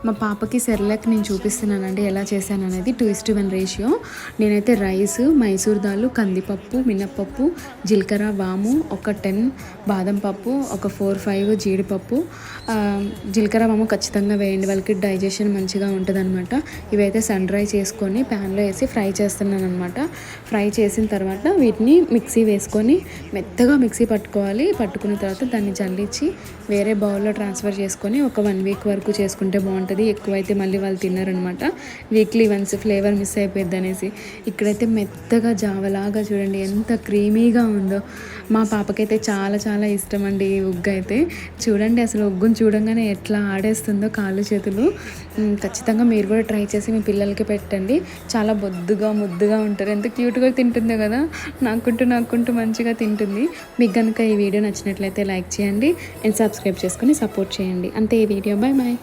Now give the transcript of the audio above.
మా పాపకి సెర్లాక్ నేను చూపిస్తున్నానండి ఎలా చేశాను అనేది 2:1 రేషియో. నేనైతే రైస్, మైసూర్ దాల్, కందిపప్పు, మినప్పప్పు, జీలకర్ర, వాము, ఒక 10 బాదం పప్పు, ఒక 4-5 జీడిపప్పు. జీలకర్ర వాము ఖచ్చితంగా వేయండి, వాళ్ళకి డైజెషన్ మంచిగా ఉంటుందన్నమాట. ఇవైతే సన్ డ్రై చేసుకొని ప్యాన్లో వేసి ఫ్రై చేస్తున్నాను అనమాట. ఫ్రై చేసిన తర్వాత వీటిని మిక్సీ వేసుకొని మెత్తగా మిక్సీ పట్టుకోవాలి. పట్టుకున్న తర్వాత దాన్ని జల్లించి వేరే బౌల్లో ట్రాన్స్ఫర్ చేసుకొని ఒక 1 వీక్ వరకు చేసుకుంటే బాగుంటుంది. ఎక్కువైతే మళ్ళీ వాళ్ళు తిన్నారనమాట. వీక్లీ వన్స్ ఫ్లేవర్ మిస్ అయిపోద్ది అనేసి. ఇక్కడైతే మెత్తగా జావలాగా చూడండి ఎంత క్రీమీగా ఉందో. మా పాపకైతే చాలా చాలా ఇష్టం అండి ఈ ఉగ్గు అయితే. చూడండి అసలు ఉగ్గును చూడంగానే ఎట్లా ఆడేస్తుందో కాళ్ళు చేతులు. ఖచ్చితంగా మీరు కూడా ట్రై చేసి మీ పిల్లలకి పెట్టండి. చాలా బొద్దుగా ముద్దుగా ఉంటారు. ఎంత క్యూట్గా తింటుందో కదా, నాకుంటూ మంచిగా తింటుంది. మీకు కనుక ఈ వీడియో నచ్చినట్లయితే లైక్ చేయండి అండ్ సబ్స్క్రైబ్ చేసుకొని సపోర్ట్ చేయండి. అంతే ఈ వీడియో. Bye bye.